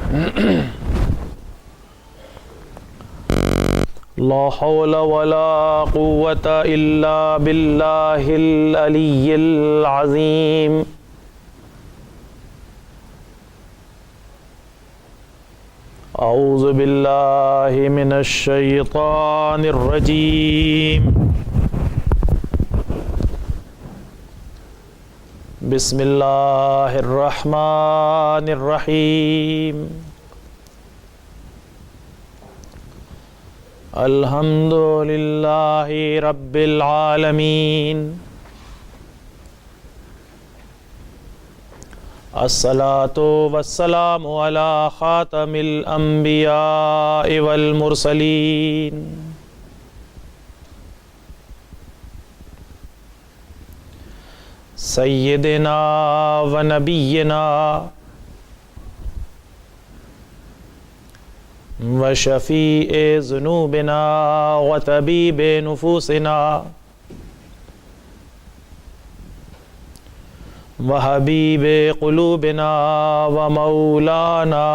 لا حول ولا قوة إلا بالله العلي العظيم. أعوذ بالله من الشيطان الرجيم. بسم الله الرحمن الرحيم. الحمد لله رب العالمين. الصلاة والسلام على خاتم الأنبياء والمرسلين. سيدنا ونبينا وشفيع ذنوبنا وطبيب نفوسنا وحبيب قلوبنا ومولانا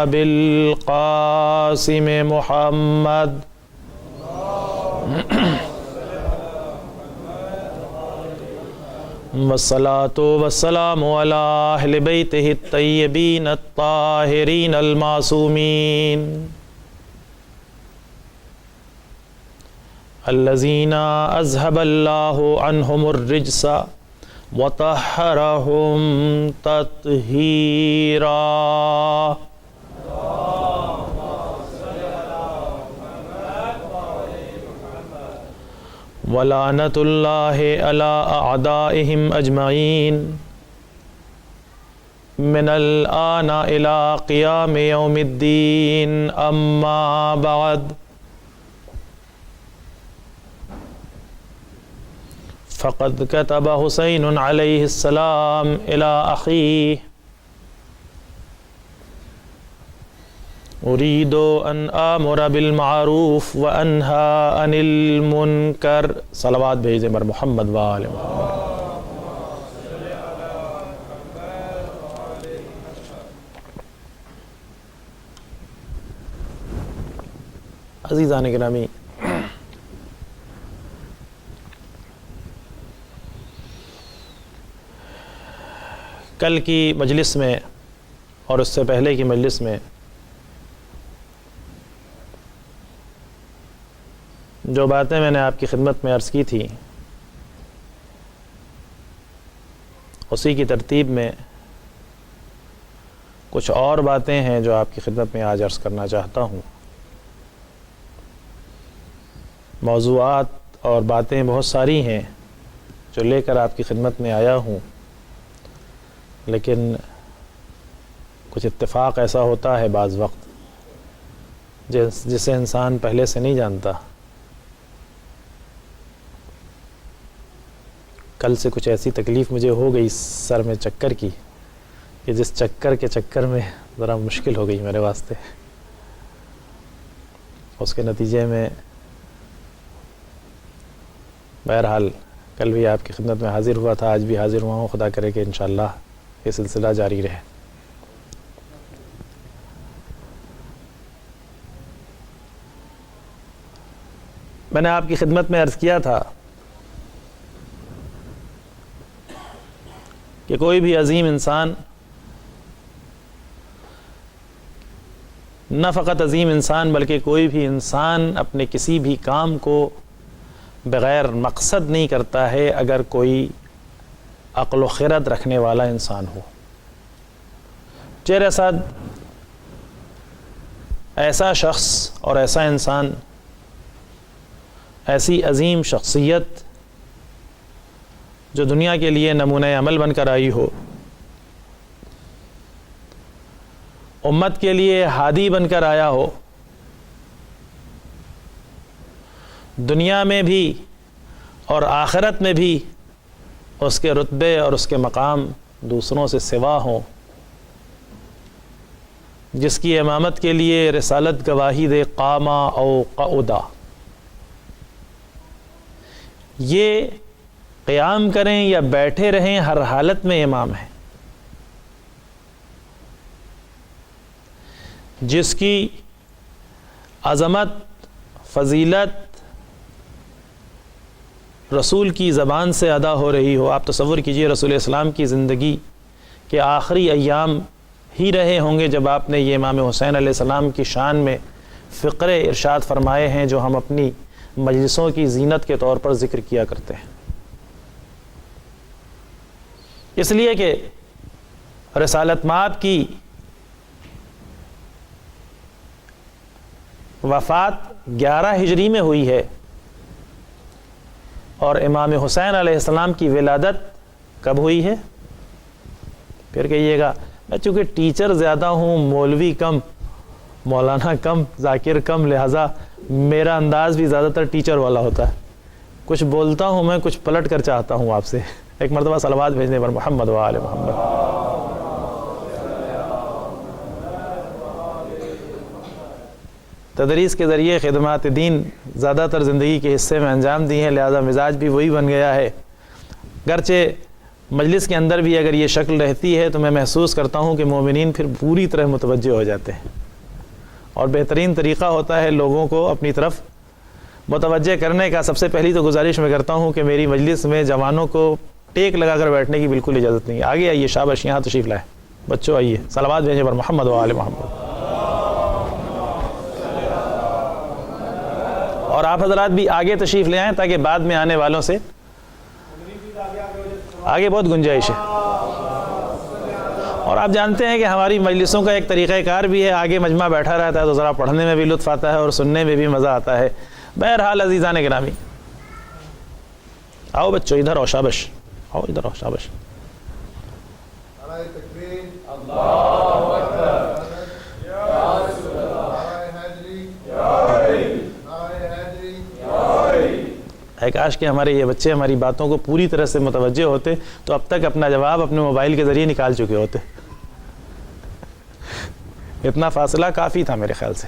أبي القاسم محمد والصلاة والسلام على أهل بيته الطيبين الطاهرين المعصومين الذين أذهب الله عنهم الرجس وطهرهم تطهيرا. ولعنة الله على أعدائهم أجمعين من الآن إلى قيام يوم الدين. أما بعد، فقد كتب حسين عليه السلام إلى أخيه: أريد أن آمر بالمعروف وأنهى عن المنكر. صلوات بھیجیں بر محمد وآل محمد. عزیزان گرامی، کل کی مجلس میں اور اس سے پہلے کی مجلس میں جو باتیں میں نے آپ کی خدمت میں عرض کی تھی، اسی کی ترتیب میں کچھ اور باتیں ہیں جو آپ کی خدمت میں آج عرض کرنا چاہتا ہوں. موضوعات اور باتیں بہت ساری ہیں جو لے کر آپ کی خدمت میں آیا ہوں، لیکن کچھ اتفاق ایسا ہوتا ہے بعض وقت جسے انسان پہلے سے نہیں جانتا. کل سے کچھ ایسی تکلیف مجھے ہو گئی سر میں چکر کی کہ جس چکر میں ذرا مشکل ہو گئی میرے واسطے. اس کے نتیجے میں بہرحال کل بھی آپ کی خدمت میں حاضر ہوا تھا، آج بھی حاضر ہوا ہوں. خدا کرے کہ انشاءاللہ یہ سلسلہ جاری رہے. میں نے آپ کی خدمت میں عرض کیا تھا کہ کوئی بھی عظیم انسان، نہ فقط عظیم انسان بلکہ کوئی بھی انسان اپنے کسی بھی کام کو بغیر مقصد نہیں کرتا ہے اگر کوئی عقل و خرد رکھنے والا انسان ہو. چہرے صد ایسا شخص اور ایسا انسان، ایسی عظیم شخصیت جو دنیا کے لیے نمونہ عمل بن کر آئی ہو، امت کے لیے ہادی بن کر آیا ہو، دنیا میں بھی اور آخرت میں بھی اس کے رتبے اور اس کے مقام دوسروں سے سوا ہوں، جس کی امامت کے لیے رسالت گواہی دے قاما او قعدا، یہ قیام کریں یا بیٹھے رہیں ہر حالت میں امام ہے. جس کی عظمت، فضیلت رسول کی زبان سے ادا ہو رہی ہو. آپ تصور کیجئے رسول اسلام کی زندگی کے آخری ایام ہی رہے ہوں گے جب آپ نے یہ امام حسین علیہ السلام کی شان میں فقرے ارشاد فرمائے ہیں جو ہم اپنی مجلسوں کی زینت کے طور پر ذکر کیا کرتے ہیں. اس لیے کہ رسالت مآب کی وفات 11 ہجری میں ہوئی ہے اور امام حسین علیہ السلام کی ولادت کب ہوئی ہے؟ پھر کہیے گا میں چونکہ ٹیچر زیادہ ہوں، مولوی کم، مولانا کم، ذاکر کم، لہٰذا میرا انداز بھی زیادہ تر ٹیچر والا ہوتا ہے. کچھ بولتا ہوں میں، کچھ پلٹ کر چاہتا ہوں آپ سے. ایک مرتبہ صلوات بھیجنے پر محمد و آل محمد. تدریس کے ذریعے خدمات دین زیادہ تر زندگی کے حصے میں انجام دی ہیں، لہذا مزاج بھی وہی بن گیا ہے. گرچہ مجلس کے اندر بھی اگر یہ شکل رہتی ہے تو میں محسوس کرتا ہوں کہ مومنین پھر پوری طرح متوجہ ہو جاتے ہیں، اور بہترین طریقہ ہوتا ہے لوگوں کو اپنی طرف متوجہ کرنے کا. سب سے پہلی تو گزارش میں کرتا ہوں کہ میری مجلس میں جوانوں کو ٹیک لگا کر بیٹھنے کی بالکل اجازت نہیں ہے. آگے آئیے، شاباش، یہاں تشریف لائے بچوں، آئیے. صلوات بھیجیں پر محمد و آل محمد. اور آپ حضرات بھی آگے تشریف لے آئیں تاکہ بعد میں آنے والوں سے آگے بہت گنجائش ہے. اور آپ جانتے ہیں کہ ہماری مجلسوں کا ایک طریقہ کار بھی ہے، آگے مجمع بیٹھا رہتا ہے تو ذرا پڑھنے میں بھی لطف آتا ہے اور سننے میں بھی مزہ آتا ہے. بہرحال عزیزان گرامی، آؤ بچوں ادھر آؤ، شابش، آؤ ادھر آؤ، شابش. ہے کاش کہ ہمارے یہ بچے ہماری باتوں کو پوری طرح سے متوجہ ہوتے تو اب تک اپنا جواب اپنے موبائل کے ذریعے نکال چکے ہوتے. اتنا فاصلہ کافی تھا میرے خیال سے،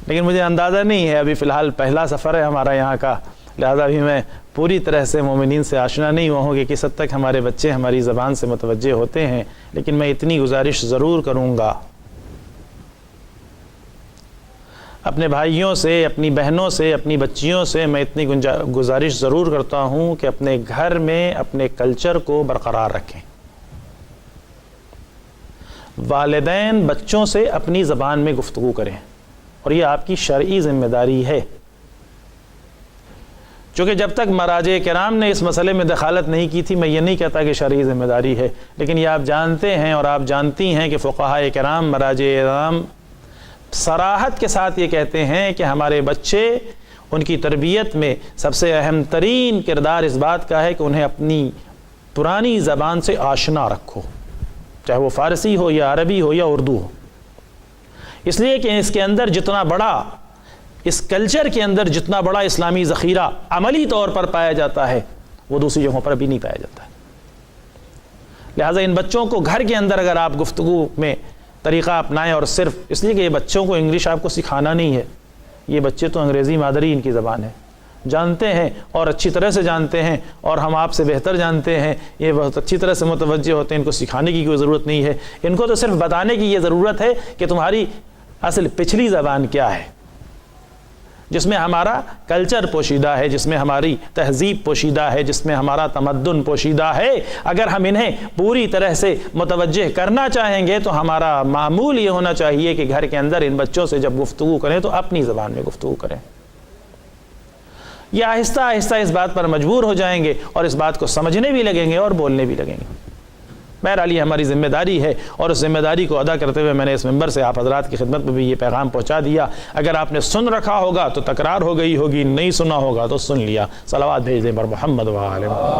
لیکن مجھے اندازہ نہیں ہے، ابھی فی الحال پہلا سفر ہے ہمارا یہاں کا، لہذا ابھی میں پوری طرح سے مومنین سے آشنا نہیں ہوا ہوں کہ کس حد تک ہمارے بچے ہماری زبان سے متوجہ ہوتے ہیں. لیکن میں اتنی گزارش ضرور کروں گا اپنے بھائیوں سے، اپنی بہنوں سے، اپنی بچیوں سے، میں اتنی گزارش ضرور کرتا ہوں کہ اپنے گھر میں اپنے کلچر کو برقرار رکھیں. والدین بچوں سے اپنی زبان میں گفتگو کریں، اور یہ آپ کی شرعی ذمہ داری ہے. چونکہ جب تک مراجع کرام نے اس مسئلے میں دخالت نہیں کی تھی، میں یہ نہیں کہتا کہ شرعی ذمہ داری ہے، لیکن یہ آپ جانتے ہیں اور آپ جانتی ہیں کہ فقہاء کرام، مراجع کرام صراحت کے ساتھ یہ کہتے ہیں کہ ہمارے بچے، ان کی تربیت میں سب سے اہم ترین کردار اس بات کا ہے کہ انہیں اپنی پرانی زبان سے آشنا رکھو، چاہے وہ فارسی ہو یا عربی ہو یا اردو ہو. اس لیے کہ اس کے اندر جتنا بڑا، اس کلچر کے اندر جتنا بڑا اسلامی ذخیرہ عملی طور پر پایا جاتا ہے وہ دوسری جگہوں پر بھی نہیں پایا جاتا ہے. لہٰذا ان بچوں کو گھر کے اندر اگر آپ گفتگو میں طریقہ اپنائیں، اور صرف اس لیے کہ یہ بچوں کو انگلش آپ کو سکھانا نہیں ہے، یہ بچے تو انگریزی مادری ان کی زبان ہے، جانتے ہیں اور اچھی طرح سے جانتے ہیں، اور ہم آپ سے بہتر جانتے ہیں، یہ بہت اچھی طرح سے متوجہ ہوتے ہیں. ان کو سکھانے کی کوئی ضرورت نہیں ہے، ان کو تو صرف بتانے کی یہ ضرورت ہے کہ تمہاری اصل پچھلی زبان کیا ہے، جس میں ہمارا کلچر پوشیدہ ہے، جس میں ہماری تہذیب پوشیدہ ہے، جس میں ہمارا تمدن پوشیدہ ہے. اگر ہم انہیں پوری طرح سے متوجہ کرنا چاہیں گے تو ہمارا معمول یہ ہونا چاہیے کہ گھر کے اندر ان بچوں سے جب گفتگو کریں تو اپنی زبان میں گفتگو کریں. یہ آہستہ آہستہ اس بات پر مجبور ہو جائیں گے اور اس بات کو سمجھنے بھی لگیں گے اور بولنے بھی لگیں گے. بہرحال یہ ہماری ذمہ داری ہے، اور اس ذمہ داری کو ادا کرتے ہوئے میں نے اس ممبر سے آپ حضرات کی خدمت میں بھی یہ پیغام پہنچا دیا. اگر آپ نے سن رکھا ہوگا تو تکرار ہو گئی ہوگی، نہیں سنا ہوگا تو سن لیا. صلوات بھیج دیں پر محمد و آل محمد.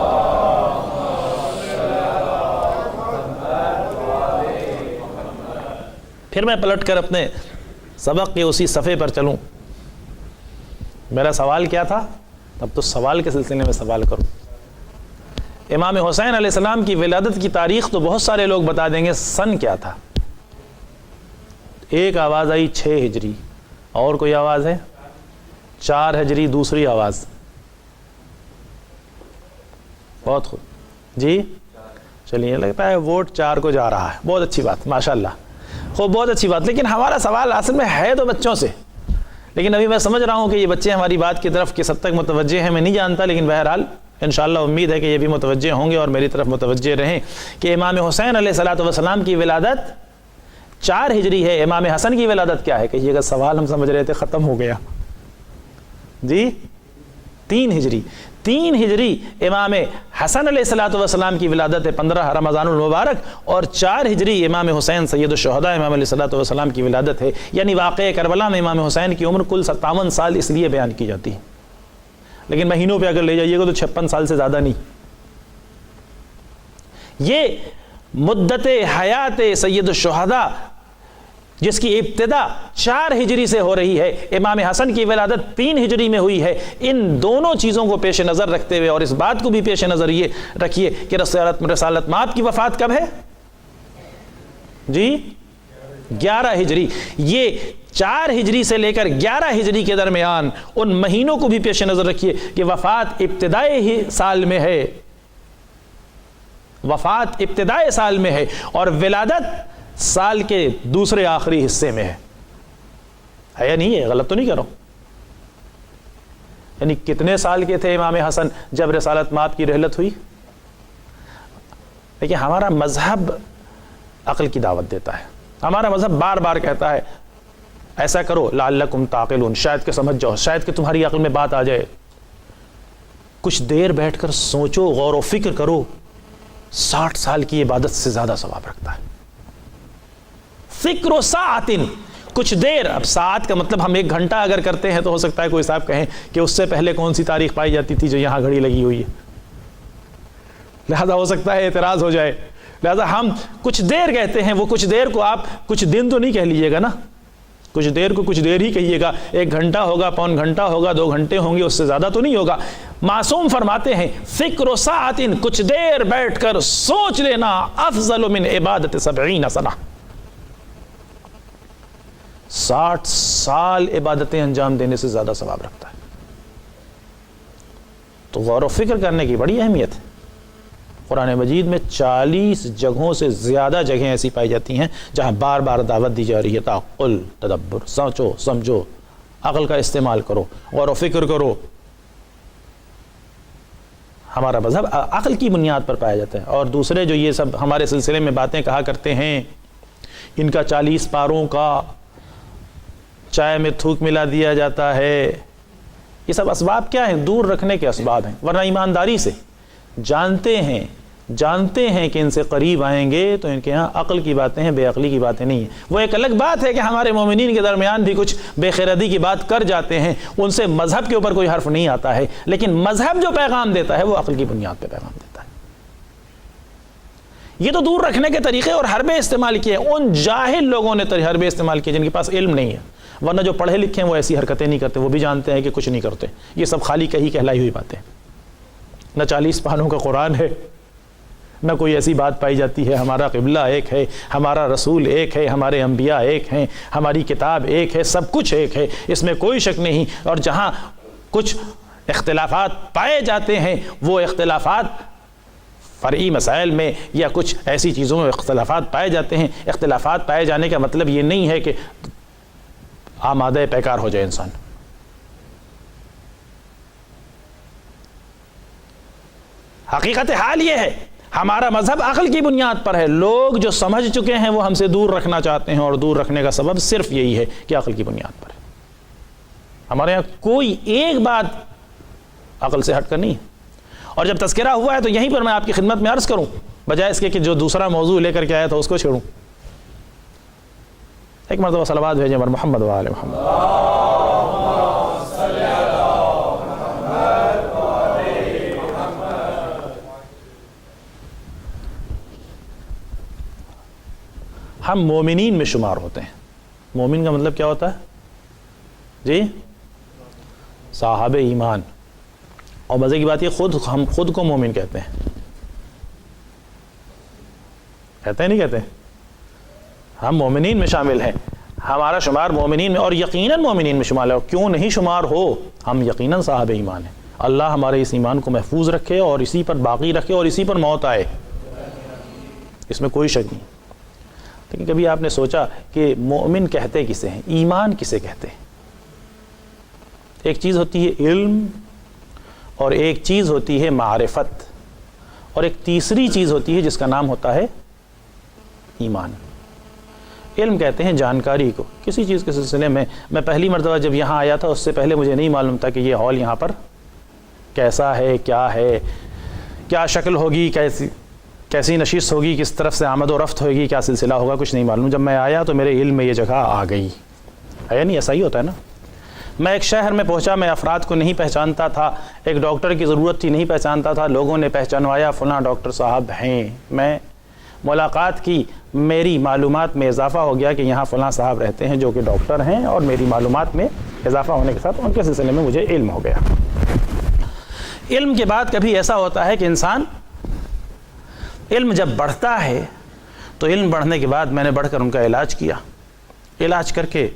پھر میں پلٹ کر اپنے سبق کے اسی صفحے پر چلوں. میرا سوال کیا تھا؟ اب تو سوال کے سلسلے میں سوال کروں. امام حسین علیہ السلام کی ولادت کی تاریخ تو بہت سارے لوگ بتا دیں گے، سن کیا تھا؟ ایک آواز آئی 6 ہجری، اور کوئی آواز ہے 4 ہجری، دوسری آواز. بہت خوب جی، چلیے لگتا ہے ووٹ 4 کو جا رہا ہے، بہت اچھی بات، ماشاءاللہ خوب بہت اچھی بات، لیکن ہمارا سوال اصل میں ہے تو بچوں سے، لیکن ابھی میں سمجھ رہا ہوں کہ یہ بچے ہماری بات کی طرف کس حد تک متوجہ ہیں میں نہیں جانتا، لیکن بہرحال انشاءاللہ امید ہے کہ یہ بھی متوجہ ہوں گے اور میری طرف متوجہ رہیں کہ امام حسین علیہ الصلوۃ والسلام کی ولادت 4 ہجری ہے، امام حسن کی ولادت کیا ہے؟ کہیے گا سوال ہم سمجھ رہے تھے ختم ہو گیا جی، 3 ہجری 3 ہجری امام حسن علیہ الصلوۃ والسلام کی ولادت ہے 15 رمضان المبارک، اور 4 ہجری امام حسین سید الشہداء امام علیہ الصلوۃ والسلام کی ولادت ہے، یعنی واقعہ کربلا میں امام حسین کی عمر کل 57 سال اس لیے بیان کی جاتی ہے، لیکن مہینوں پہ اگر لے جائیے گا تو 56 سال سے زیادہ نہیں۔ یہ مدت حیات سید الشہداء جس کی ابتدا 4 ہجری سے ہو رہی ہے، امام حسن کی ولادت 3 ہجری میں ہوئی ہے، ان دونوں چیزوں کو پیش نظر رکھتے ہوئے اور اس بات کو بھی پیش نظر یہ رکھیے کہ رسالت مآب کی وفات کب ہے جی؟ 11 ہجری۔ یہ 4 ہجری سے لے کر 11 ہجری کے درمیان ان مہینوں کو بھی پیش نظر رکھیے کہ وفات ابتدائی ہی سال میں ہے، وفات ابتدائی سال میں ہے اور ولادت سال کے دوسرے آخری حصے میں ہے یا نہیں ہے؟ غلط تو نہیں کر رہا ہوں؟ یعنی کتنے سال کے تھے امام حسن جب رسالت مآب کی رحلت ہوئی؟ لیکن ہمارا مذہب عقل کی دعوت دیتا ہے، ہمارا مذہب بار بار کہتا ہے ایسا کرو لعلکم تعقلون، شاید کہ سمجھ جاؤ، شاید کہ تمہاری عقل میں بات آ جائے۔ کچھ دیر بیٹھ کر سوچو، غور و فکر کرو، 60 سال کی عبادت سے زیادہ ثواب رکھتا ہے۔ فکر و ساعتن، کچھ دیر، اب ساعت کا مطلب ہم 1 گھنٹہ اگر کرتے ہیں تو ہو سکتا ہے کوئی صاحب کہیں کہ اس سے پہلے کون سی تاریخ پائی جاتی تھی جو یہاں گھڑی لگی ہوئی ہے، لہذا ہو سکتا ہے اعتراض ہو جائے، لہذا ہم کچھ دیر کہتے ہیں۔ وہ کچھ دیر کو آپ کچھ دن تو نہیں کہہ لیجئے گا نا، کچھ دیر کو کچھ دیر ہی کہیے گا، 1 گھنٹہ ہوگا، پون گھنٹہ ہوگا، 2 گھنٹے ہوں گے، اس سے زیادہ تو نہیں ہوگا۔ معصوم فرماتے ہیں فکر و ساعتن، کچھ دیر بیٹھ کر سوچ لینا افضل من عبادت 70 سنہ، 60 سال عبادتیں انجام دینے سے زیادہ ثواب رکھتا ہے۔ تو غور و فکر کرنے کی بڑی اہمیت ہے۔ قرآن مجید میں 40 جگہوں سے زیادہ جگہیں ایسی پائی جاتی ہیں جہاں بار بار دعوت دی جا رہی ہے تعقل، تدبر، سوچو سمجھو، عقل کا استعمال کرو، غور و فکر کرو۔ ہمارا مذہب عقل کی بنیاد پر پایا جاتا ہے، اور دوسرے جو یہ سب ہمارے سلسلے میں باتیں کہا کرتے ہیں، ان کا 40 پاروں کا چائے میں تھوک ملا دیا جاتا ہے، یہ سب اسباب کیا ہیں؟ دور رکھنے کے اسباب ہیں، ورنہ ایمانداری سے جانتے ہیں کہ ان سے قریب آئیں گے تو ان کے ہاں عقل کی باتیں ہیں، بے عقلی کی باتیں نہیں ہیں۔ وہ ایک الگ بات ہے کہ ہمارے مومنین کے درمیان بھی کچھ بے خردی کی بات کر جاتے ہیں، ان سے مذہب کے اوپر کوئی حرف نہیں آتا ہے، لیکن مذہب جو پیغام دیتا ہے وہ عقل کی بنیاد پہ پیغام دیتا ہے۔ یہ تو دور رکھنے کے طریقے اور حربے استعمال کیے، ان جاہل لوگوں نے حربے استعمال کیے جن کے پاس علم نہیں ہے، ورنہ جو پڑھے لکھے ہیں وہ ایسی حرکتیں نہیں کرتے، وہ بھی جانتے ہیں کہ کچھ نہیں کرتے، یہ سب خالی کہی کہلائی ہوئی باتیں۔ نہ 40 پانوں کا قرآن ہے، نہ کوئی ایسی بات پائی جاتی ہے ہمارا قبلہ ایک ہے، ہمارا رسول ایک ہے، ہمارے انبیاء ایک ہیں، ہماری کتاب ایک ہے، سب کچھ ایک ہے، اس میں کوئی شک نہیں۔ اور جہاں کچھ اختلافات پائے جاتے ہیں وہ اختلافات فرعی مسائل میں یا کچھ ایسی چیزوں میں اختلافات پائے جاتے ہیں۔ اختلافات پائے جانے کا مطلب یہ نہیں ہے کہ آمادہ پیکار ہو جائے انسان۔ حقیقت حال یہ ہے ہمارا مذہب عقل کی بنیاد پر ہے، لوگ جو سمجھ چکے ہیں وہ ہم سے دور رکھنا چاہتے ہیں، اور دور رکھنے کا سبب صرف یہی ہے کہ عقل کی بنیاد پر ہے۔ ہمارے یہاں کوئی ایک بات عقل سے ہٹ کر نہیں ہے۔ اور جب تذکرہ ہوا ہے تو یہیں پر میں آپ کی خدمت میں عرض کروں، بجائے اس کے کہ جو دوسرا موضوع لے کر کے آیا تھا اس کو چھوڑوں، ایک مرتبہ صلوات بھیجیں بر محمد و آل محمد۔ ہم مومنین میں شمار ہوتے ہیں۔ مومن کا مطلب کیا ہوتا ہے جی؟ صاحب ایمان۔ اور مزے کی بات یہ ہم خود کو مومن کہتے ہیں، کہتے ہیں نہیں کہتے؟ ہم مومنین میں شامل ہیں، ہمارا شمار مومنین میں، اور یقیناً مومنین میں شمال ہے۔ اور کیوں نہیں شمار ہو، ہم یقیناً صاحب ایمان ہیں۔ اللہ ہمارے اس ایمان کو محفوظ رکھے اور اسی پر باقی رکھے اور اسی پر موت آئے، اس میں کوئی شک نہیں۔ لیکن کبھی آپ نے سوچا کہ مومن کہتے کسے ہیں، ایمان کسے کہتے ہیں؟ ایک چیز ہوتی ہے علم، اور ایک چیز ہوتی ہے معرفت، اور ایک تیسری چیز ہوتی ہے جس کا نام ہوتا ہے ایمان۔ علم کہتے ہیں جانکاری کو کسی چیز کے سلسلے میں۔ میں پہلی مرتبہ جب یہاں آیا تھا اس سے پہلے مجھے نہیں معلوم تھا کہ یہ ہال یہاں پر کیسا ہے، کیا شکل ہوگی، کیسی نشست ہوگی، کس طرف سے آمد و رفت ہوگی، کیا سلسلہ ہوگا، کچھ نہیں معلوم۔ جب میں آیا تو میرے علم میں یہ جگہ آ گئی ہے، نہیں ایسا ہی ہوتا ہے نا۔ میں ایک شہر میں پہنچا، میں افراد کو نہیں پہچانتا تھا، ایک ڈاکٹر کی ضرورت تھی، نہیں پہچانتا تھا، لوگوں نے پہچانوایا فلاں ڈاکٹر صاحب ہیں۔ میں ملاقات کی، میری معلومات میں اضافہ ہو گیا کہ یہاں فلاں صاحب رہتے ہیں جو کہ ڈاکٹر ہیں، اور میری معلومات میں اضافہ ہونے کے ساتھ ان کے سلسلے میں مجھے علم ہو گیا۔ علم کے بعد کبھی ایسا ہوتا ہے کہ انسان علم جب بڑھتا ہے تو علم بڑھنے کے بعد میں نے بڑھ کر ان کا علاج کیا، علاج کر کے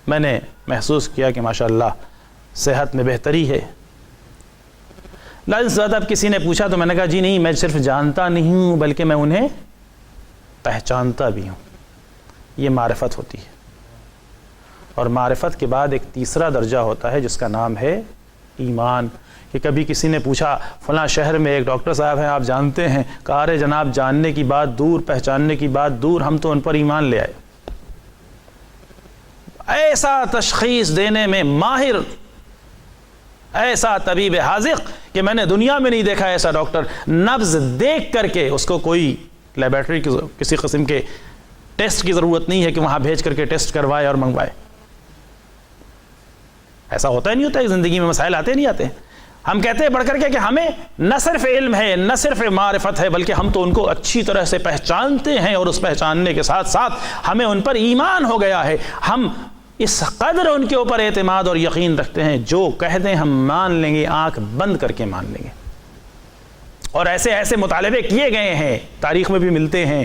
میں نے محسوس کیا کہ ماشاءاللہ صحت میں بہتری ہے۔ لازم اب کسی نے پوچھا تو میں نے کہا جی نہیں، میں صرف جانتا نہیں ہوں بلکہ میں انہیں پہچانتا بھی ہوں۔ یہ معرفت ہوتی ہے، اور معرفت کے بعد ایک تیسرا درجہ ہوتا ہے جس کا نام ہے ایمان۔ کہ کبھی کسی نے پوچھا فلاں شہر میں ایک ڈاکٹر صاحب ہیں، آپ جانتے ہیں؟ کہا ارے جناب، جاننے کی بات دور، پہچاننے کی بات دور، ہم تو ان پر ایمان لے آئے۔ ایسا تشخیص دینے میں ماہر، ایسا طبیب حاذق کہ میں نے دنیا میں نہیں دیکھا ایسا ڈاکٹر۔ نبض دیکھ کر کے اس کو کوئی لیبارٹری کسی قسم کے ٹیسٹ کی ضرورت نہیں ہے کہ وہاں بھیج کر کے ٹیسٹ کروائے اور منگوائے۔ ایسا ہوتا ہی نہیں ہوتا ہے، زندگی میں مسائل آتے نہیں آتے۔ ہم کہتے ہیں بڑھ کر کے کہ ہمیں نہ صرف علم ہے، نہ صرف معرفت ہے، بلکہ ہم تو ان کو اچھی طرح سے پہچانتے ہیں، اور اس پہچاننے کے ساتھ ساتھ ہمیں ان پر ایمان ہو گیا ہے۔ ہم اس قدر ان کے اوپر اعتماد اور یقین رکھتے ہیں، جو کہہ دیں ہم مان لیں گے، آنکھ بند کر کے مان لیں گے۔ اور ایسے ایسے مطالبے کیے گئے ہیں، تاریخ میں بھی ملتے ہیں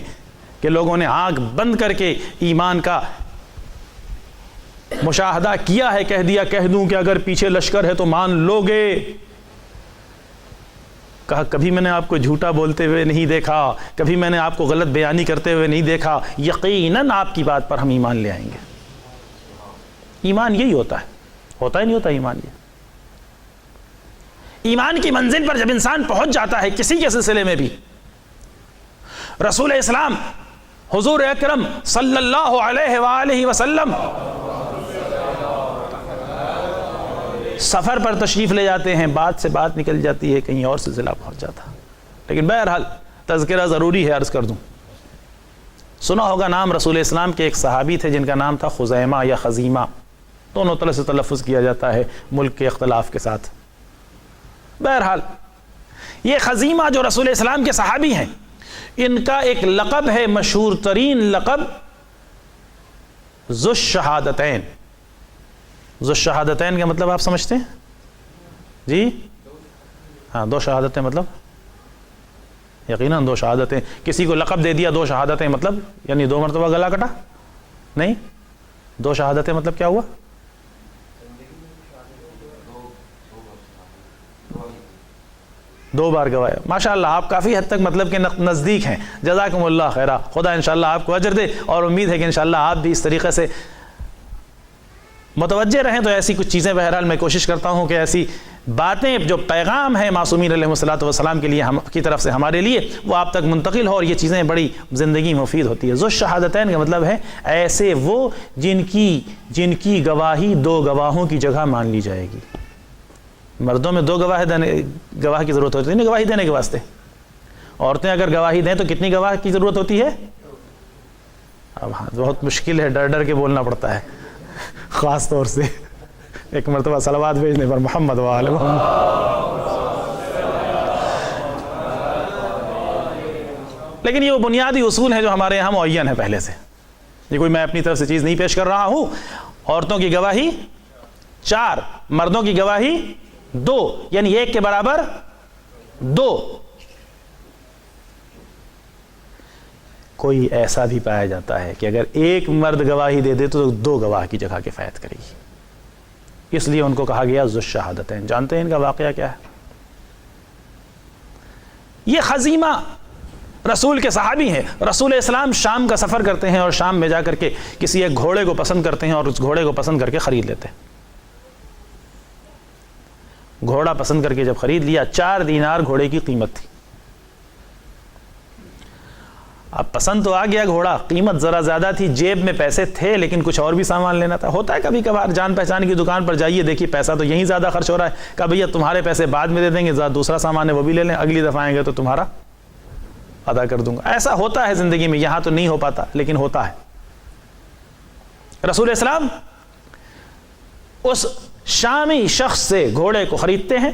کہ لوگوں نے آنکھ بند کر کے ایمان کا مشاہدہ کیا ہے، کہہ دیا کہہ دوں کہ اگر پیچھے لشکر ہے تو مان لو گے۔ کہا کبھی میں نے آپ کو جھوٹا بولتے ہوئے نہیں دیکھا، کبھی میں نے آپ کو غلط بیانی کرتے ہوئے نہیں دیکھا، یقیناً آپ کی بات پر ہم ایمان لے آئیں گے۔ ایمان یہی ہوتا ہی نہیں ہوتا ایمان یہ۔ ایمان کی منزل پر جب انسان پہنچ جاتا ہے کسی کے سلسلے میں بھی، رسول اسلام حضور اکرم صلی اللہ علیہ وآلہ وسلم سفر پر تشریف لے جاتے ہیں، بات سے بات نکل جاتی ہے، کہیں اور سلسلہ پہنچ جاتا۔ لیکن بہرحال تذکرہ ضروری ہے، عرض کر دوں۔ سنا ہوگا نام رسول اسلام کے ایک صحابی تھے جن کا نام تھا خزیمہ یا خزیمہ، دونوں طرح سے تلفظ کیا جاتا ہے ملک کے اختلاف کے ساتھ۔ بہرحال یہ خزیمہ جو رسول اسلام کے صحابی ہیں، ان کا ایک لقب ہے، مشہور ترین لقب، ذو الشہادتین۔ ذو الشہادتین کا مطلب آپ سمجھتے ہیں؟ جی ہاں، دو شہادتیں، مطلب یقیناً دو شہادتیں۔ کسی کو لقب دے دیا دو شہادتیں، مطلب یعنی دو مرتبہ گلا کٹا؟ نہیں، دو شہادتیں مطلب کیا ہوا؟ دو بار گوایا۔ ماشاءاللہ آپ کافی حد تک مطلب کہ نزدیک ہیں، جزاکم اللہ خیرہ، خدا انشاءاللہ آپ کو اجر دے، اور امید ہے کہ انشاءاللہ آپ بھی اس طریقے سے متوجہ رہیں۔ تو ایسی کچھ چیزیں بہرحال میں کوشش کرتا ہوں کہ ایسی باتیں جو پیغام ہے معصومین علیہ الصلوۃ والسلام کے لیے، ہم کی طرف سے ہمارے لیے، وہ آپ تک منتقل ہو، اور یہ چیزیں بڑی زندگی مفید ہوتی ہے۔ ذو الشہادتین کا مطلب ہے ایسے وہ جن کی گواہی دو گواہوں کی جگہ مان لی جائے گی۔ مردوں میں دو گواہ کی ضرورت ہوتی ہے نا گواہی دینے کے واسطے۔ عورتیں اگر گواہی دیں تو کتنی گواہ کی ضرورت ہوتی ہے؟ اب ہاں بہت مشکل ہے، ڈر ڈر کے بولنا پڑتا ہے، خاص طور سے ایک مرتبہ صلوات بھیجنے پر محمد وآل محمد۔ لیکن یہ وہ بنیادی اصول ہیں جو ہمارے یہاں معین ہے پہلے سے، یہ کوئی میں اپنی طرف سے چیز نہیں پیش کر رہا ہوں۔ عورتوں کی گواہی 4، مردوں کی گواہی 2، یعنی 1 کے برابر 2۔ کوئی ایسا بھی پایا جاتا ہے کہ اگر ایک مرد گواہی دے دے تو 2 گواہ کی جگہ کفایت کرے گی، اس لیے ان کو کہا گیا ذو الشہادتین۔ جانتے ہیں ان کا واقعہ کیا ہے؟ یہ خزیمہ رسول کے صحابی ہیں. رسول اسلام شام کا سفر کرتے ہیں اور شام میں جا کر کے کسی ایک گھوڑے کو پسند کرتے ہیں اور اس گھوڑے کو پسند کر کے خرید لیتے ہیں. گھوڑا پسند کر کے جب خرید لیا 4 دینار گھوڑے کی قیمت تھی. اب پسند تو آ گیا گھوڑا, قیمت ذرا زیادہ تھی, جیب میں پیسے تھے لیکن کچھ اور بھی سامان لینا تھا. ہوتا ہے کبھی کبھار جان پہچان کی دکان پر جائیے, دیکھیے پیسہ تو یہیں زیادہ خرچ ہو رہا ہے, کہا بھیا تمہارے پیسے بعد میں دے دیں گے, دوسرا سامان ہے وہ بھی لے لیں, اگلی دفعہ آئیں گے تو تمہارا ادا کر دوں گا. ایسا ہوتا ہے زندگی میں, یہاں تو نہیں ہو پاتا لیکن ہوتا ہے. رسول اسلام اس شامی شخص سے گھوڑے کو خریدتے ہیں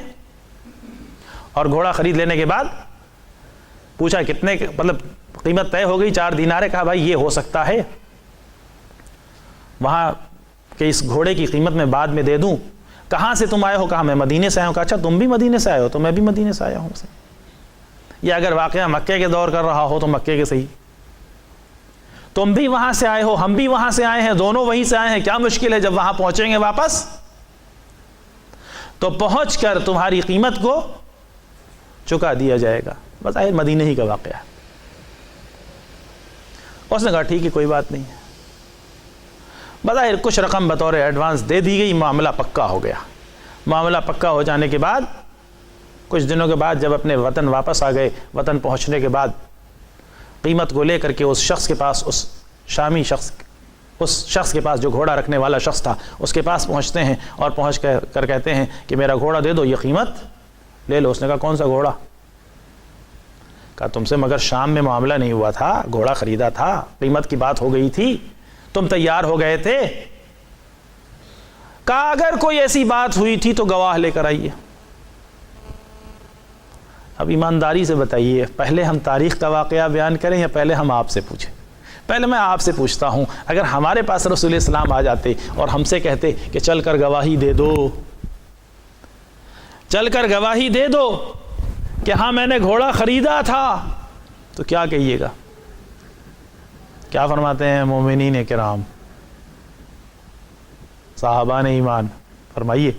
اور گھوڑا خرید لینے کے بعد پوچھا کتنے, مطلب قیمت طے ہو گئی 4 دینار. کہا بھائی یہ ہو سکتا ہے وہاں کہ اس گھوڑے کی قیمت میں بعد میں دے دوں. کہاں سے تم آئے ہو؟ کہا میں مدینے سے آیا ہوں. کہا اچھا تم بھی مدینے سے آئے ہو, تو میں بھی مدینے سے آیا ہوں. یا اگر واقعہ مکے کے دور کر رہا ہو تو مکے کے صحیح, تم بھی وہاں سے آئے ہو, ہم بھی وہاں سے آئے ہیں, دونوں وہیں سے آئے ہیں, کیا مشکل ہے جب وہاں پہنچیں گے واپس تو پہنچ کر تمہاری قیمت کو چکا دیا جائے گا. بظاہر مدینے ہی کا واقعہ ہے. اس نے کہا ٹھیک ہے کوئی بات نہیں. بظاہر کچھ رقم بطور ایڈوانس دے دی گئی, معاملہ پکا ہو گیا. معاملہ پکا ہو جانے کے بعد کچھ دنوں کے بعد جب اپنے وطن واپس آ گئے, وطن پہنچنے کے بعد قیمت کو لے کر کے اس شخص کے پاس, اس شامی شخص, اس شخص کے پاس جو گھوڑا رکھنے والا شخص تھا اس کے پاس پہنچتے ہیں اور پہنچ کر کہتے ہیں کہ میرا گھوڑا دے دو, یہ قیمت لے لو. اس نے کہا کون سا گھوڑا؟ کہا تم سے مگر شام میں معاملہ نہیں ہوا تھا, گھوڑا خریدا تھا, قیمت کی بات ہو گئی تھی, تم تیار ہو گئے تھے. کہا اگر کوئی ایسی بات ہوئی تھی تو گواہ لے کر آئیے. اب ایمانداری سے بتائیے, پہلے ہم تاریخ کا واقعہ بیان کریں یا پہلے ہم آپ سے پوچھیں؟ پہلے میں آپ سے پوچھتا ہوں, اگر ہمارے پاس رسول اسلام آ جاتے اور ہم سے کہتے کہ چل کر گواہی دے دو, چل کر گواہی دے دو کہ ہاں میں نے گھوڑا خریدا تھا, تو کیا کہیے گا؟ کیا فرماتے ہیں مومنین کرام, صحابان ایمان؟ فرمائیے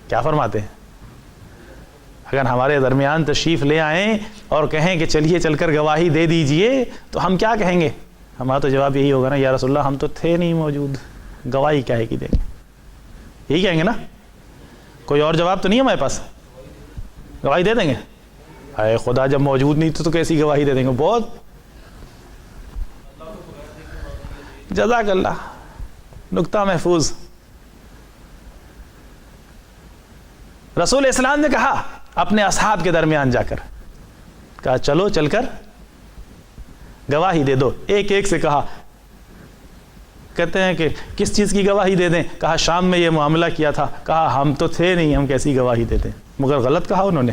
کیا فرماتے ہیں؟ اگر ہمارے درمیان تشریف لے آئیں اور کہیں کہ چلیے چل کر گواہی دے دیجئے تو ہم کیا کہیں گے؟ ہمارا تو جواب یہی ہوگا نا, یا رسول اللہ ہم تو تھے نہیں موجود, گواہی کیا ہے کی دیں گے, یہی کہیں گے نا. کوئی اور جواب تو نہیں ہے ہمارے پاس, گواہی دے دیں گے. اے خدا جب موجود نہیں تو کیسی گواہی دے دیں گے؟ بہت جزاک اللہ, نکتہ محفوظ. رسول اسلام نے کہا اپنے اصحاب کے درمیان جا کر, کہا چلو چل کر گواہی دے دو. ایک ایک سے کہا, کہتے ہیں کہ کس چیز کی گواہی دے دیں؟ کہا شام میں یہ معاملہ کیا تھا. کہا ہم تو تھے نہیں, ہم کیسی گواہی دیتے؟ مگر غلط کہا انہوں نے.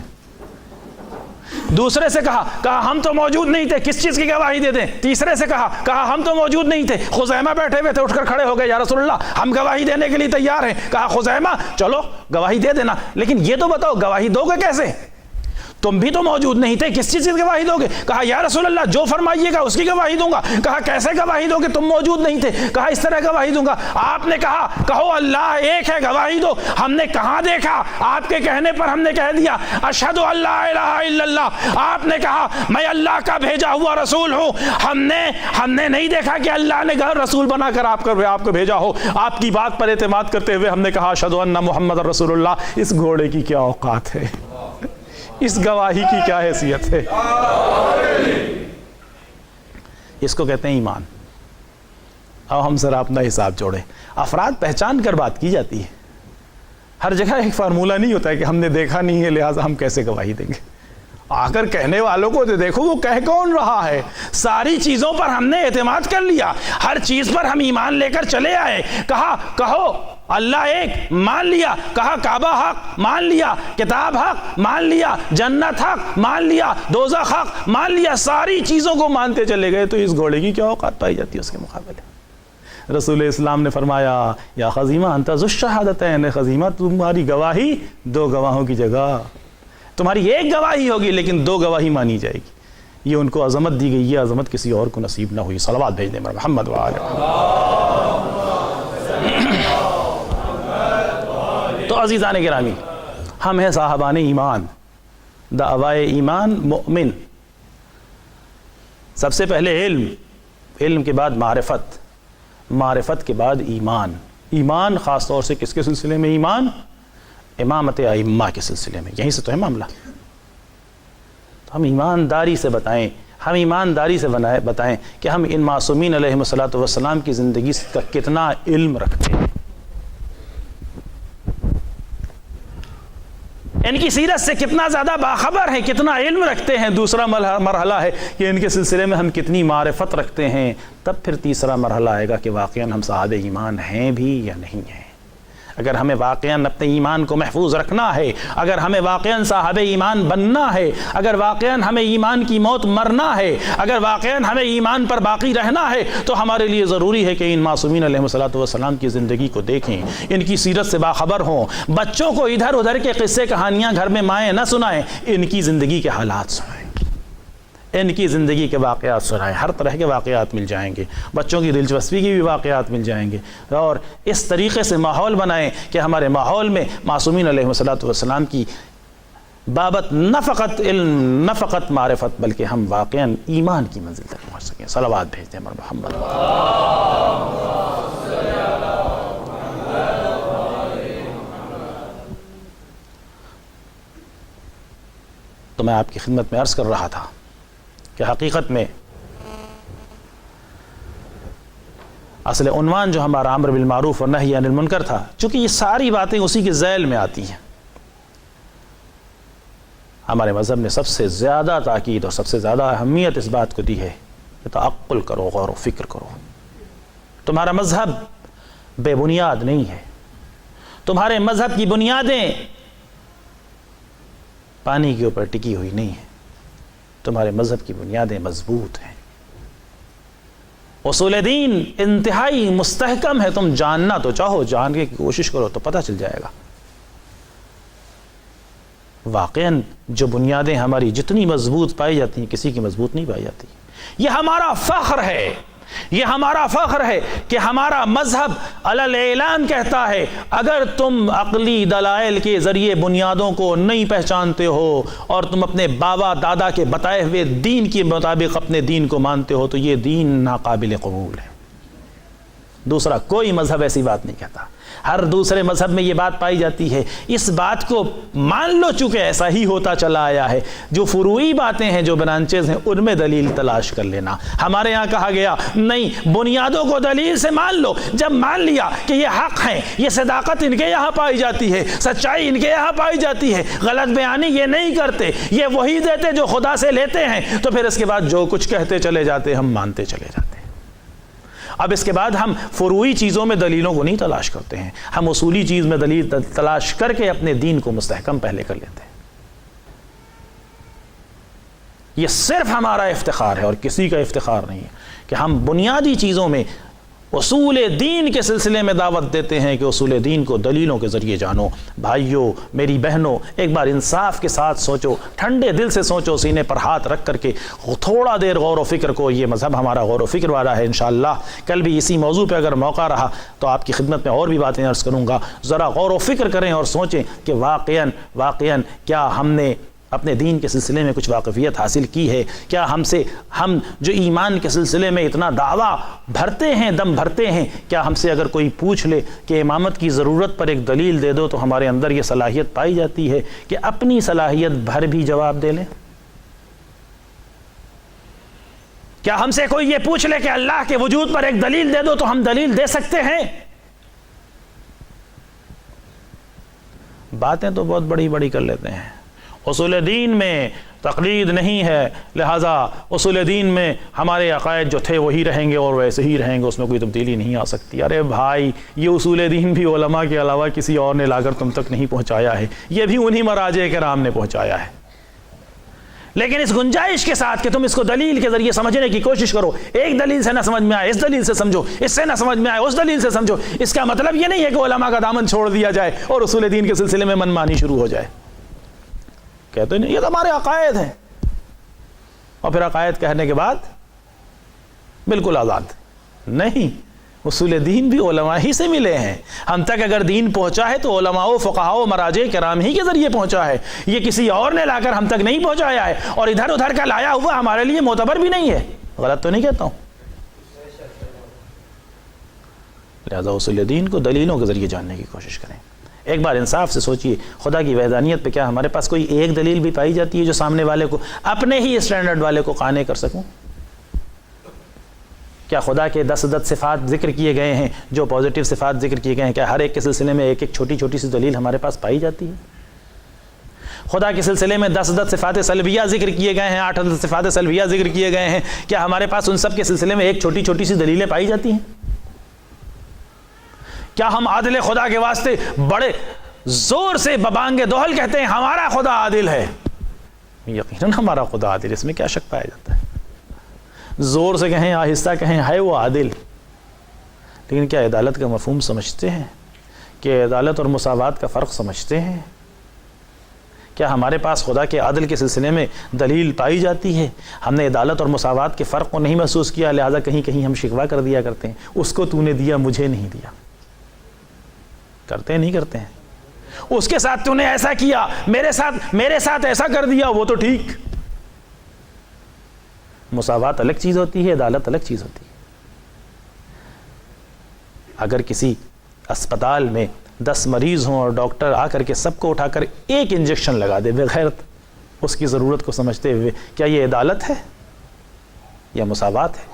دوسرے سے کہا ہم تو موجود نہیں تھے, کس چیز کی گواہی دے دیں؟ تیسرے سے کہا ہم تو موجود نہیں تھے, خزیمہ بیٹھے ہوئے تھے, اٹھ کر کھڑے ہو گئے, یا رسول اللہ ہم گواہی دینے کے لیے تیار ہیں. کہا خزیمہ چلو گواہی دے دینا, لیکن یہ تو بتاؤ گواہی دو گے کیسے؟ تم بھی تو موجود نہیں تھے, کس چیز کی گواہی دو گے؟ کہا یا رسول اللہ جو فرمائیے گا اس کی گواہی دوں گا. کہا کیسے گواہی دو گے, تم موجود نہیں تھے؟ کہا اس طرح گواہی دوں گا. آپ نے کہا کہو اللہ ایک ہے, گواہی دو. ہم نے کہاں دیکھا, آپ کے کہنے پر ہم نے کہہ دیا اشہد ان لا الہ الا اللہ. آپ نے کہا میں اللہ کا بھیجا ہوا رسول ہوں. ہم نے نہیں دیکھا کہ اللہ نے رسول بنا کر آپ کو بھیجا ہو. آپ کی بات پر اعتماد کرتے ہوئے ہم نے کہا اشہد ان محمد رسول اللہ. اس گھوڑے کی کیا اوقات ہے, اس گواہی کی کیا حیثیت ہے؟ اس کو کہتے ہیں ایمان. اب ہم ذرا اپنا حساب جوڑیں. افراد پہچان کر بات کی جاتی ہے, ہر جگہ ایک فارمولہ نہیں ہوتا ہے کہ ہم نے دیکھا نہیں ہے لہٰذا ہم کیسے گواہی دیں گے. آ کر کہنے والوں کو دیکھو وہ کہہ کون رہا ہے. ساری چیزوں پر ہم نے اعتماد کر لیا, ہر چیز پر ہم ایمان لے کر چلے آئے. کہا کہو اللہ ایک, مان لیا. کہا کعبہ حق, مان لیا. کتاب حق, مان لیا. جنت حق, مان لیا. دوزخ حق, مان لیا. ساری چیزوں کو مانتے چلے گئے, تو اس گھوڑے کی کیا اوقات پائی جاتی ہے اس کے مقابلے؟ رسول اسلام نے فرمایا یا خزیمہ انت ذو الشہادتین, خزیمہ تمہاری گواہی 2 گواہوں کی جگہ, تمہاری ایک گواہی ہوگی لیکن 2 گواہی مانی جائے گی. یہ ان کو عظمت دی گئی, یہ عظمت کسی اور کو نصیب نہ ہوئی. صلوات بھیج دیں محمد وآلہ. تو عزیزان گرامی, ہم ہیں صاحبان ایمان. دعوائے ایمان مومن سب سے پہلے علم، علم کے بعد معرفت، معرفت کے بعد ایمان، ایمان خاص طور سے کس کے سلسلے میں؟ ایمان امامت ائمہ کے سلسلے میں، یہیں سے تو ہے معاملہ۔ تو ہم ایمانداری سے بتائیں، ہم ایمانداری سے بتائیں کہ ہم ان معصومین علیہم الصلوۃ والسلام کی زندگی کا کتنا علم رکھتے ہیں، ان کی سیرت سے کتنا زیادہ باخبر ہیں، کتنا علم رکھتے ہیں۔ دوسرا مرحلہ ہے کہ ان کے سلسلے میں ہم کتنی معرفت رکھتے ہیں۔ تب پھر تیسرا مرحلہ آئے گا کہ واقعاً ہم صاحب ایمان ہیں بھی یا نہیں ہیں۔ اگر ہمیں واقعاً اپنے ایمان کو محفوظ رکھنا ہے، اگر ہمیں واقعاً صاحب ایمان بننا ہے، اگر واقعاً ہمیں ایمان کی موت مرنا ہے، اگر واقعاً ہمیں ایمان پر باقی رہنا ہے، تو ہمارے لیے ضروری ہے کہ ان معصومین علیہ الصلوۃ والسلام کی زندگی کو دیکھیں، ان کی سیرت سے باخبر ہوں۔ بچوں کو ادھر ادھر کے قصے کہانیاں گھر میں مائیں نہ سنائیں، ان کی زندگی کے حالات سنائیں، ان کی زندگی کے واقعات سنائیں۔ ہر طرح کے واقعات مل جائیں گے، بچوں کی دلچسپی کی بھی واقعات مل جائیں گے، اور اس طریقے سے ماحول بنائیں کہ ہمارے ماحول میں معصومین علیہ الصلوۃ والسلام کی بابت نہ فقط علم، نہ فقط معرفت، بلکہ ہم واقعاً ایمان کی منزل تک پہنچ سکیں۔ صلوات بھیجتے ہیں محمد۔ تو میں آپ کی خدمت میں عرض کر رہا تھا کہ حقیقت میں اصل عنوان جو ہمارا امر بالمعروف اور نہی عن المنکر تھا، چونکہ یہ ساری باتیں اسی کے ذیل میں آتی ہیں، ہمارے مذہب نے سب سے زیادہ تاکید اور سب سے زیادہ اہمیت اس بات کو دی ہے کہ تعقل کرو، غور و فکر کرو۔ تمہارا مذہب بے بنیاد نہیں ہے، تمہارے مذہب کی بنیادیں پانی کے اوپر ٹکی ہوئی نہیں ہیں، تمہارے مذہب کی بنیادیں مضبوط ہیں، اصول دین انتہائی مستحکم ہے۔ تم جاننا تو چاہو، جاننے کی کوشش کرو تو پتہ چل جائے گا۔ واقعاً جو بنیادیں ہماری جتنی مضبوط پائی جاتی ہیں، کسی کی مضبوط نہیں پائی جاتی۔ یہ ہمارا فخر ہے، یہ ہمارا فخر ہے کہ ہمارا مذہب علی الاعلان کہتا ہے اگر تم عقلی دلائل کے ذریعے بنیادوں کو نہیں پہچانتے ہو اور تم اپنے بابا دادا کے بتائے ہوئے دین کے مطابق اپنے دین کو مانتے ہو تو یہ دین ناقابل قبول ہے۔ دوسرا کوئی مذہب ایسی بات نہیں کہتا، ہر دوسرے مذہب میں یہ بات پائی جاتی ہے۔ اس بات کو مان لو، چونکہ ایسا ہی ہوتا چلا آیا ہے، جو فروعی باتیں ہیں، جو برانچز ہیں، ان میں دلیل تلاش کر لینا۔ ہمارے یہاں کہا گیا نہیں، بنیادوں کو دلیل سے مان لو۔ جب مان لیا کہ یہ حق ہیں، یہ صداقت ان کے یہاں پائی جاتی ہے، سچائی ان کے یہاں پائی جاتی ہے، غلط بیانی یہ نہیں کرتے، یہ وہی دیتے جو خدا سے لیتے ہیں، تو پھر اس کے بعد جو کچھ کہتے چلے جاتے ہم مانتے چلے جاتے ہیں۔ اب اس کے بعد ہم فروعی چیزوں میں دلیلوں کو نہیں تلاش کرتے ہیں، ہم اصولی چیز میں دلیل تلاش کر کے اپنے دین کو مستحکم پہلے کر لیتے ہیں۔ یہ صرف ہمارا افتخار ہے اور کسی کا افتخار نہیں ہے کہ ہم بنیادی چیزوں میں اصول دین کے سلسلے میں دعوت دیتے ہیں کہ اصول دین کو دلیلوں کے ذریعے جانو۔ بھائیو، میری بہنوں، ایک بار انصاف کے ساتھ سوچو، ٹھنڈے دل سے سوچو، سینے پر ہاتھ رکھ کر کے تھوڑا دیر غور و فکر کو۔ یہ مذہب ہمارا غور و فکر والا ہے۔ انشاءاللہ کل بھی اسی موضوع پہ اگر موقع رہا تو آپ کی خدمت میں اور بھی باتیں عرض کروں گا۔ ذرا غور و فکر کریں اور سوچیں کہ واقعاً کیا ہم نے اپنے دین کے سلسلے میں کچھ واقفیت حاصل کی ہے؟ کیا ہم جو ایمان کے سلسلے میں اتنا دعویٰ بھرتے ہیں، دم بھرتے ہیں، کیا ہم سے اگر کوئی پوچھ لے کہ امامت کی ضرورت پر ایک دلیل دے دو تو ہمارے اندر یہ صلاحیت پائی جاتی ہے کہ اپنی صلاحیت بھر بھی جواب دے لیں؟ کیا ہم سے کوئی یہ پوچھ لے کہ اللہ کے وجود پر ایک دلیل دے دو تو ہم دلیل دے سکتے ہیں؟ باتیں تو بہت بڑی بڑی کر لیتے ہیں۔ اصول دین میں تقلید نہیں ہے، لہٰذا اصول دین میں ہمارے عقائد جو تھے وہی رہیں گے اور ویسے ہی رہیں گے، اس میں کوئی تبدیلی نہیں آ سکتی۔ ارے بھائی، یہ اصول دین بھی علماء کے علاوہ کسی اور نے لا کر تم تک نہیں پہنچایا ہے، یہ بھی انہی مراجع کرام نے پہنچایا ہے، لیکن اس گنجائش کے ساتھ کہ تم اس کو دلیل کے ذریعے سمجھنے کی کوشش کرو۔ ایک دلیل سے نہ سمجھ میں آئے اس دلیل سے سمجھو، اس سے نہ سمجھ میں آئے اس دلیل سے سمجھو۔ اس کا مطلب یہ نہیں ہے کہ علماء کا دامن چھوڑ دیا جائے اور اصول دین کے سلسلے میں منمانی شروع ہو جائے۔ کہتے نہیں، یہ تو ہمارے عقائد ہیں، اور پھر عقائد کہنے کے بعد بالکل آزاد نہیں۔ اصول دین بھی علماء ہی سے ملے ہیں، ہم تک اگر دین پہنچا ہے تو علماء و فقہاء و مراجع کرام ہی کے ذریعے پہنچا ہے، یہ کسی اور نے لا کر ہم تک نہیں پہنچایا ہے، اور ادھر ادھر کا لایا ہوا ہمارے لیے معتبر بھی نہیں ہے۔ غلط تو نہیں کہتا ہوں؟ لہذا اصول دین کو دلیلوں کے ذریعے جاننے کی کوشش کریں. ایک بار انصاف سے سوچئے خدا کی وحدانیت پہ کیا ہمارے پاس کوئی ایک دلیل بھی پائی جاتی ہے جو سامنے والے کو، اپنے ہی اسٹینڈرڈ والے کو قانع کر سکوں؟ کیا خدا کے 10 صفات ذکر کیے گئے ہیں، جو پازیٹیو صفات ذکر کیے گئے ہیں، کیا ہر ایک کے سلسلے میں ایک ایک چھوٹی چھوٹی سی دلیل ہمارے پاس پائی جاتی ہے؟ خدا کے سلسلے میں 10 صفات سلبیہ ذکر کیے گئے ہیں، 8 صفات سلبیہ ذکر کیے گئے ہیں، کیا ہمارے پاس ان سب کے سلسلے میں ایک چھوٹی چھوٹی سی دلیلیں پائی جاتی ہیں؟ کیا ہم عادل خدا کے واسطے بڑے زور سے ببانگ دوہل کہتے ہیں ہمارا خدا عادل ہے؟ یقیناً ہمارا خدا عادل، اس میں کیا شک پایا جاتا ہے؟ زور سے کہیں، آہستہ کہیں، ہے وہ عادل. لیکن کیا عدالت کا مفہوم سمجھتے ہیں؟ کہ عدالت اور مساوات کا فرق سمجھتے ہیں؟ کیا ہمارے پاس خدا کے عدل کے سلسلے میں دلیل پائی جاتی ہے؟ ہم نے عدالت اور مساوات کے فرق کو نہیں محسوس کیا، لہٰذا کہیں کہیں ہم شکوہ کر دیا کرتے ہیں، اس کو تو نے دیا مجھے نہیں دیا. کرتے ہیں نہیں کرتے ہیں؟ اس کے ساتھ تو نے ایسا کیا، میرے ساتھ ایسا کر دیا، وہ تو ٹھیک. مساوات الگ چیز ہوتی ہے، عدالت الگ چیز ہوتی ہے. اگر کسی اسپتال میں 10 مریض ہوں اور ڈاکٹر آ کر کے سب کو اٹھا کر ایک انجیکشن لگا دے بغیر اس کی ضرورت کو سمجھتے ہوئے، کیا یہ عدالت ہے یا مساوات ہے؟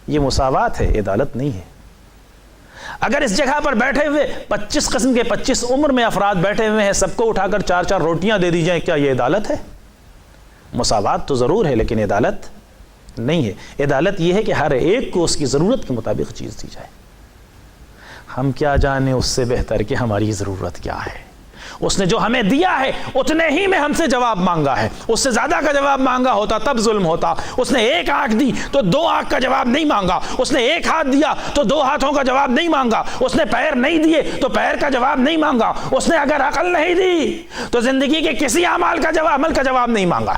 یہ مساوات ہے، عدالت نہیں ہے. اگر اس جگہ پر بیٹھے ہوئے 25 قسم کے 25 عمر میں افراد بیٹھے ہوئے ہیں، سب کو اٹھا کر 4 روٹیاں دے دی جائیں، کیا یہ عدالت ہے؟ مساوات تو ضرور ہے لیکن عدالت نہیں ہے. عدالت یہ ہے کہ ہر ایک کو اس کی ضرورت کے مطابق چیز دی جائے. ہم کیا جانیں اس سے بہتر کہ ہماری ضرورت کیا ہے. اس نے جو ہمیں دیا ہے اتنے ہی میں ہم سے جواب مانگا ہے. اس سے زیادہ کا جواب مانگا ہوتا تب ظلم ہوتا. اس نے 1 آنکھ دی تو 2 آنکھ کا جواب نہیں مانگا. اس نے 1 ہاتھ دیا تو 2 ہاتھوں کا جواب نہیں مانگا. اس نے پیر نہیں دیے تو پیر کا جواب نہیں مانگا. اس نے اگر عقل نہیں دی تو زندگی کے کسی عمل کا جواب نہیں مانگا.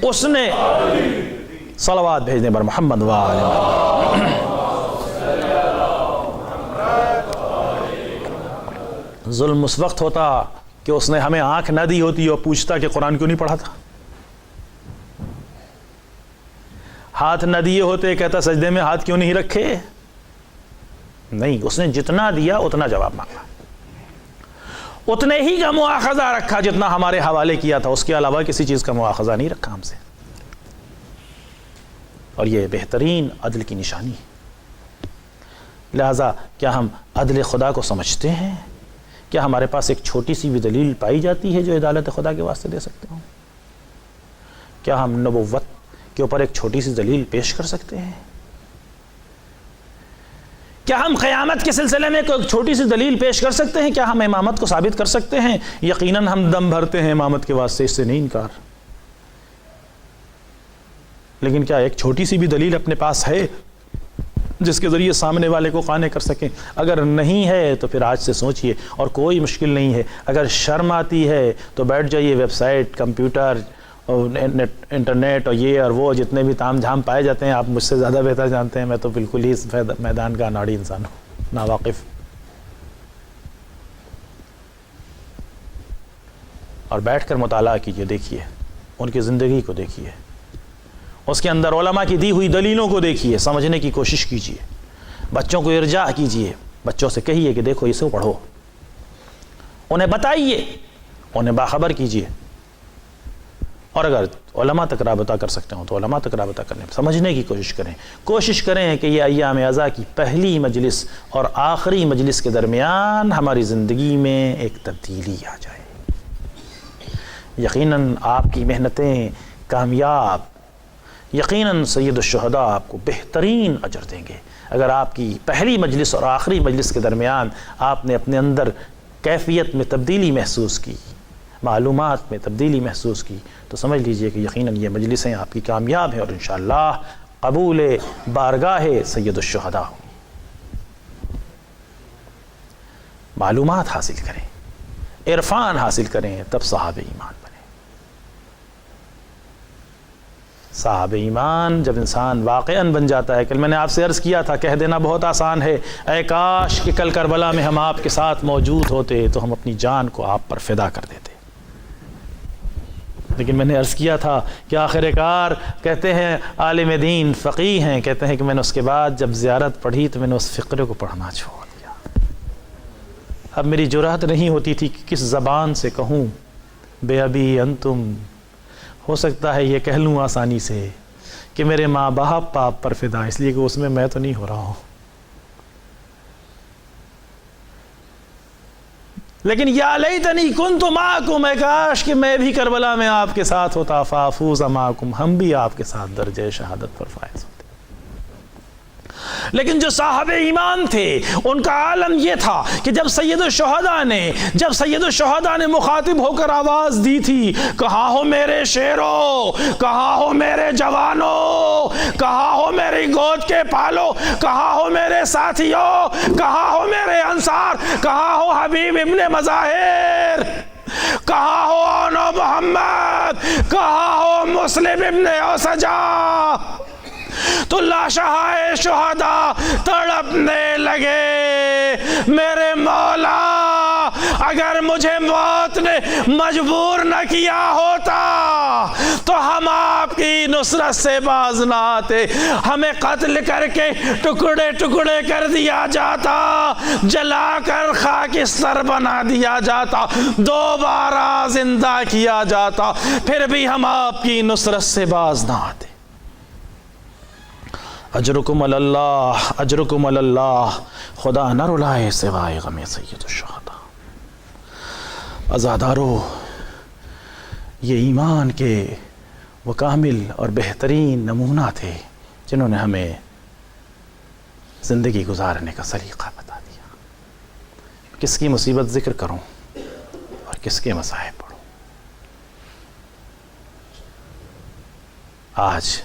اس نے صلوات بھیجنے پر محمد ظلم اس وقت ہوتا کہ اس نے ہمیں آنکھ نہ دی ہوتی اور پوچھتا کہ قرآن کیوں نہیں پڑھا تھا. ہاتھ نہ دیے ہوتے کہتا سجدے میں ہاتھ کیوں نہیں رکھے. نہیں، اس نے جتنا دیا اتنا جواب مانگا، اتنے ہی کا مواخذہ رکھا جتنا ہمارے حوالے کیا تھا. اس کے علاوہ کسی چیز کا مواخذہ نہیں رکھا ہم سے. اور یہ بہترین عدل کی نشانی ہے. لہٰذا کیا ہم عدل خدا کو سمجھتے ہیں؟ کیا ہمارے پاس ایک چھوٹی سی بھی دلیل پائی جاتی ہے جو عدالت خدا کے واسطے دے سکتے ہوں؟ کیا ہم نبوت کے اوپر ایک چھوٹی سی دلیل پیش کر سکتے ہیں؟ کیا ہم قیامت کے سلسلے میں کوئی چھوٹی سی دلیل پیش کر سکتے ہیں؟ کیا ہم امامت کو ثابت کر سکتے ہیں؟ یقیناً ہم دم بھرتے ہیں امامت کے واسطے، اس سے نہیں انکار. لیکن کیا ایک چھوٹی سی بھی دلیل اپنے پاس ہے جس کے ذریعے سامنے والے کو قانع کر سکیں؟ اگر نہیں ہے تو پھر آج سے سوچئے، اور کوئی مشکل نہیں ہے. اگر شرم آتی ہے تو بیٹھ جائیے، ویب سائٹ، کمپیوٹر اور انٹرنیٹ اور یہ اور وہ جتنے بھی تام جھام پائے جاتے ہیں، آپ مجھ سے زیادہ بہتر جانتے ہیں. میں تو بالکل ہی اس میدان کا اناڑی انسان ہوں، ناواقف. اور بیٹھ کر مطالعہ کیجئے، دیکھیے ان کی زندگی کو، دیکھیے اس کے اندر علماء کی دی ہوئی دلیلوں کو، دیکھیے، سمجھنے کی کوشش کیجئے. بچوں کو ارجاع کیجئے، بچوں سے کہیے کہ دیکھو اسے پڑھو، انہیں بتائیے، انہیں باخبر کیجئے. اور اگر علماء تک رابطہ کر سکتے ہوں تو علماء تک رابطہ کرنے، سمجھنے کی کوشش کریں کہ یہ ایام عزا کی پہلی مجلس اور آخری مجلس کے درمیان ہماری زندگی میں ایک تبدیلی آ جائے. یقیناً آپ کی محنتیں کامیاب، یقیناً سید الشہداء آپ کو بہترین اجر دیں گے. اگر آپ کی پہلی مجلس اور آخری مجلس کے درمیان آپ نے اپنے اندر کیفیت میں تبدیلی محسوس کی، معلومات میں تبدیلی محسوس کی، تو سمجھ لیجئے کہ یقیناً یہ مجلسیں آپ کی کامیاب ہیں اور انشاءاللہ قبول بارگاہ سید الشہداء ہوں. معلومات حاصل کریں، عرفان حاصل کریں، تب صاحب ایمان بنے. صاحب ایمان جب انسان واقعاً بن جاتا ہے، کل میں نے آپ سے عرض کیا تھا، کہہ دینا بہت آسان ہے، اے کاش کہ کل کربلا میں ہم آپ کے ساتھ موجود ہوتے تو ہم اپنی جان کو آپ پر فدا کر دیتے. لیکن میں نے عرض کیا تھا کہ آخر کار کہتے ہیں عالم دین فقیہ ہیں، کہتے ہیں کہ میں نے اس کے بعد جب زیارت پڑھی تو میں نے اس فقرے کو پڑھنا چھوڑ دیا۔ اب میری جرأت نہیں ہوتی تھی کہ کس زبان سے کہوں بے ابی انتم، ہو سکتا ہے یہ کہہ لوں آسانی سے کہ میرے ماں باپ آپ پر فدا، اس لیے کہ اس میں تو نہیں ہو رہا ہوں، لیکن یا لیتنی کنت معکم، اے کاش کہ میں بھی کربلا میں آپ کے ساتھ ہوتا، فافوز معکم، ہم بھی آپ کے ساتھ درجہ شہادت پر فائز ہوتے۔ لیکن جو صاحب ایمان تھے ان کا عالم یہ تھا کہ جب سید الشہداء نے مخاطب ہو کر آواز دی تھی، کہاں ہو میرے شیرو، کہاں ہو میرے جوانوں، کہاں ہو میری گود کے پالو، کہاں ہو میرے ساتھیوں، کہاں ہو میرے انصار، کہاں ہو حبیب ابن مظاہر، کہاں ہو آنو محمد، کہاں ہو مسلم ابن اوسجا، تو لاشہائے شہداء تڑپنے لگے، میرے مولا اگر مجھے موت نے مجبور نہ کیا ہوتا تو ہم آپ کی نصرت سے باز نہ آتے، ہمیں قتل کر کے ٹکڑے ٹکڑے کر دیا جاتا، جلا کر خاکستر بنا دیا جاتا، دوبارہ زندہ کیا جاتا، پھر بھی ہم آپ کی نصرت سے باز نہ آتے۔ اجرکم اللہ، اجرکم اللہ، خدا نہ رلائے سوائے غم سید الشہداء۔ عزادارو، یہ ایمان کے وہ کامل اور بہترین نمونہ تھے جنہوں نے ہمیں زندگی گزارنے کا سلیقہ بتا دیا، کس کی مصیبت ذکر کروں اور کس کے مصائب پڑھوں۔ آج